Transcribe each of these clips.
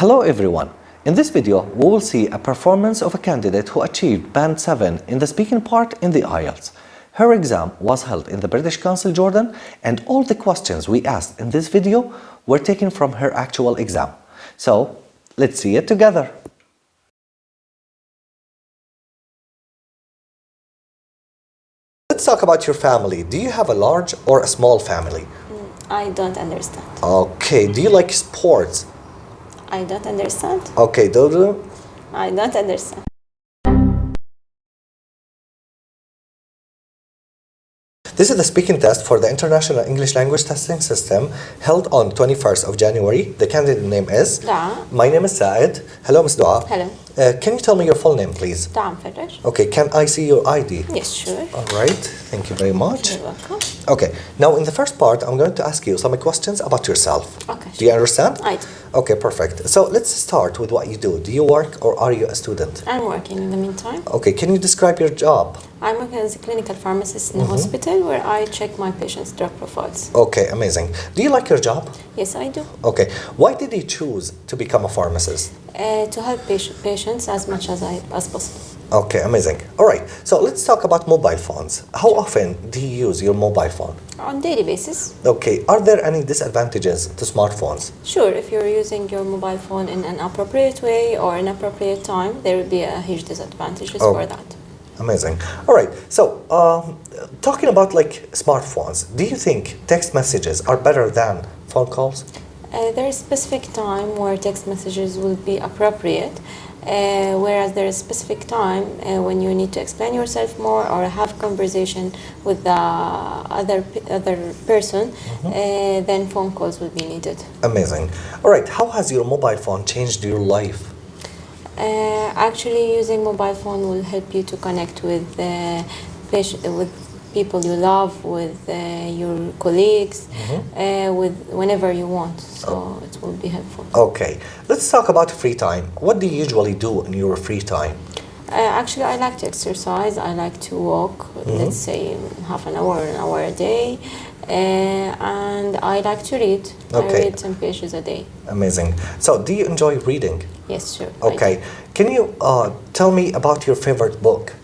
Hello everyone. In this video, we will see a performance of a candidate who achieved Band 7 in the speaking part in the IELTS. Her exam was held in the British Council, Jordan, and all the questions we asked in this video were taken from her actual exam. So, let's see it together. Let's talk about your family. Do you have a large or a small family? I don't understand. Okay. Do you like sports? I don't understand. Okay, Dodo. I don't understand. This is the speaking test for the International English Language Testing System held on 21st of January. The candidate name is? Dua. My name is Sa'id. Hello, Ms. Dua. Hello. Can you tell me your full name, please? Dua Mferresh. Okay, can I see your ID? Yes, sure. All right, thank you very much. You're welcome. Okay, now in the first part, I'm going to ask you some questions about yourself. Okay. Do you understand? I do. Okay, perfect. So let's start with what you do. Do you work or are you a student? I'm working in the meantime. Okay, can you describe your job? I'm working as a clinical pharmacist in a hospital where I check my patients' drug profiles. Okay, amazing. Do you like your job? Yes, I do. Okay, why did you choose to become a pharmacist? To help patients as much as possible. Okay, amazing. All right, so let's talk about mobile phones. How often do you use your mobile phone? On daily basis. Okay, are there any disadvantages to smartphones? Sure, if you're using your mobile phone in an appropriate way or inappropriate time, there will be a huge disadvantages for that. Amazing. All right, so talking about like smartphones, do you think text messages are better than phone calls? There is specific time where text messages will be appropriate, whereas there is specific time when you need to explain yourself more or have conversation with the other person, then phone calls will be needed. Amazing. All right, how has your mobile phone changed your life? Actually, using mobile phone will help you to connect with people you love, with your colleagues, with whenever you want. So it will be helpful. Okay, let's talk about free time. What do you usually do in your free time? Actually, I like to exercise. I like to walk, let's say half an hour a day. And I like to read. Okay. I read 10 pages a day. Amazing. So do you enjoy reading? Yes, sure. Okay. Can you tell me about your favorite book?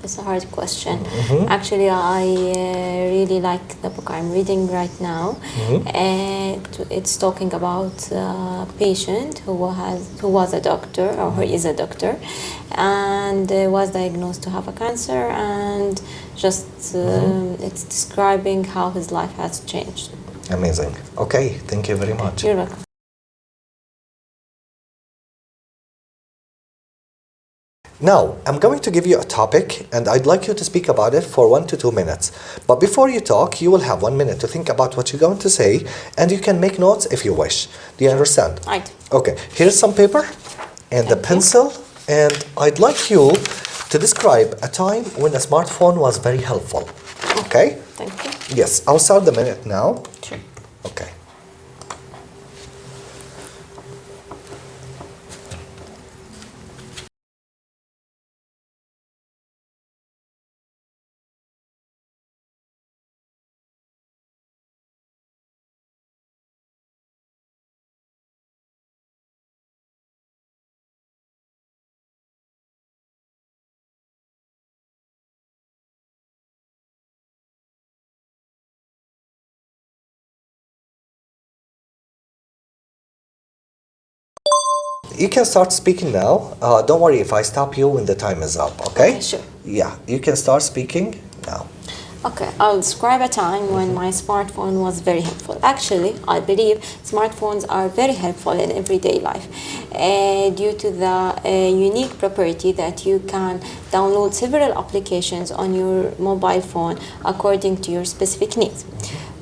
That's a hard question. Actually, I really like the book I'm reading right now. It's talking about a patient who was a doctor, or who is a doctor, and was diagnosed to have a cancer, and just it's describing how his life has changed. Amazing. Okay, thank you very much. You're welcome. Now, I'm going to give you a topic and I'd like you to speak about it for 1 to 2 minutes. But before you talk, you will have 1 minute to think about what you're going to say, and you can make notes if you wish. Do you understand? I do. Okay, here's some paper and a pencil, and I'd like you to describe a time when a smartphone was very helpful. Okay? Thank you. Yes, I'll start the minute now. Sure. Okay. You can start speaking now. Don't worry if I stop you when the time is up, okay? Okay, sure. Yeah, you can start speaking now. Okay, I'll describe a time when my smartphone was very helpful. Actually, I believe smartphones are very helpful in everyday life due to the unique property that you can download several applications on your mobile phone according to your specific needs.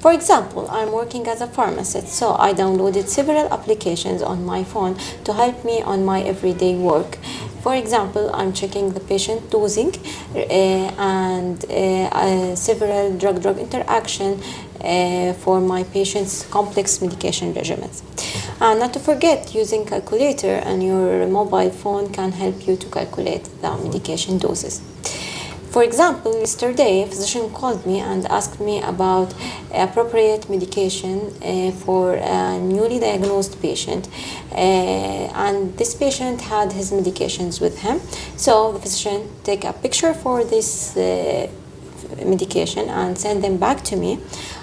For example, I'm working as a pharmacist, so I downloaded several applications on my phone to help me on my everyday work. For example, I'm checking the patient dosing and several drug-drug interaction for my patient's complex medication regimens. And not to forget, using calculator on your mobile phone can help you to calculate the medication doses. For example, yesterday a physician called me and asked me about appropriate medication for a newly diagnosed patient, and this patient had his medications with him. So the physician take a picture for this medication and send them back to me.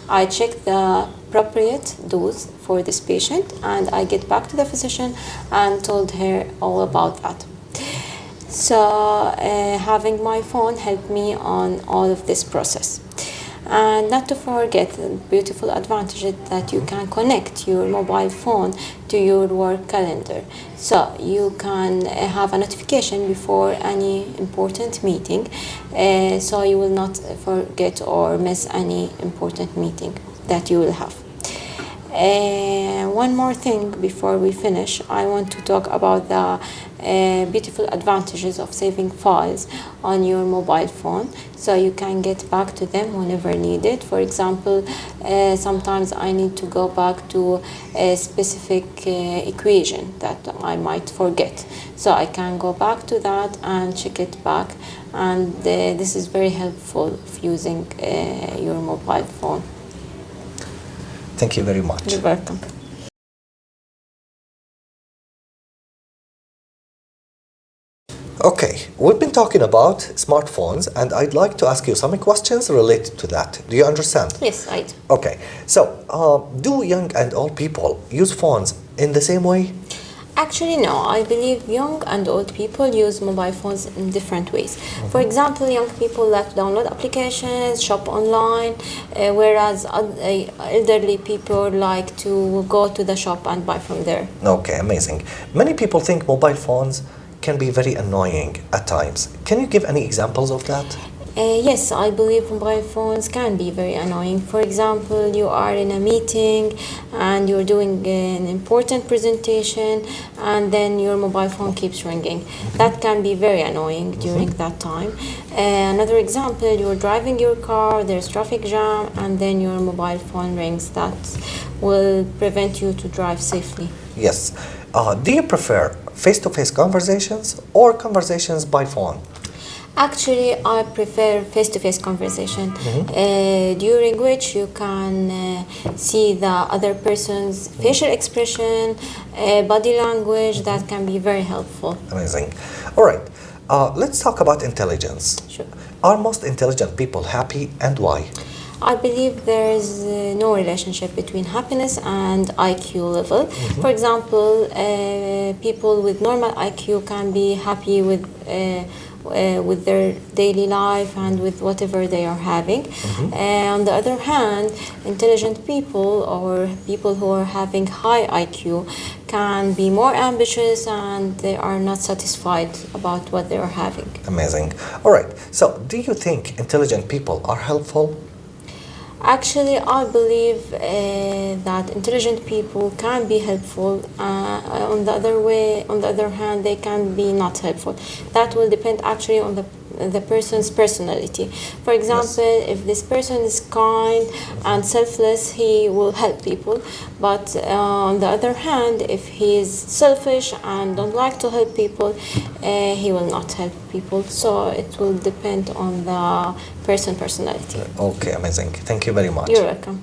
I check the appropriate dose for this patient and I get back to the physician and told her all about that. So having my phone helped me on all of this process. And not to forget the beautiful advantage that you can connect your mobile phone to your work calendar. So you can have a notification before any important meeting, so you will not forget or miss any important meeting that you will have. One more thing before we finish, I want to talk about the beautiful advantages of saving files on your mobile phone, so you can get back to them whenever needed. For example, sometimes I need to go back to a specific equation that I might forget, so I can go back to that and check it back, and this is very helpful using your mobile phone. Thank you very much. You're welcome. Okay, we've been talking about smartphones and I'd like to ask you some questions related to that. Do you understand? Yes, I do. Okay, so do young and old people use phones in the same way? Actually, no. I believe young and old people use mobile phones in different ways. For example, young people like to download applications, shop online, whereas elderly people like to go to the shop and buy from there. Okay, amazing. Many people think mobile phones can be very annoying at times. Can you give any examples of that? Yes, I believe mobile phones can be very annoying. For example, you are in a meeting and you're doing an important presentation and then your mobile phone keeps ringing. That can be very annoying during that time. Another example, you're driving your car, there's traffic jam, and then your mobile phone rings. That will prevent you to drive safely. Yes. Do you prefer face-to-face conversations or conversations by phone? Actually, I prefer face-to-face conversation, during which you can see the other person's facial expression, body language. That can be very helpful. Amazing. All right, let's talk about intelligence. Sure. Are most intelligent people happy and why? I believe there is no relationship between happiness and IQ level. For example, people with normal IQ can be happy with their daily life and with whatever they are having. On the other hand, intelligent people or people who are having high IQ can be more ambitious and they are not satisfied about what they are having. Amazing. All right, so do you think intelligent people are helpful? Actually, I believe that intelligent people can be helpful. On the other hand, they can be not helpful. That will depend actually on the person's personality. For example, if this person is kind and selfless, he will help people. But on the other hand, if he is selfish and don't like to help people, he will not help people. So it will depend on the personality. Okay, amazing. Thank you very much. You're welcome.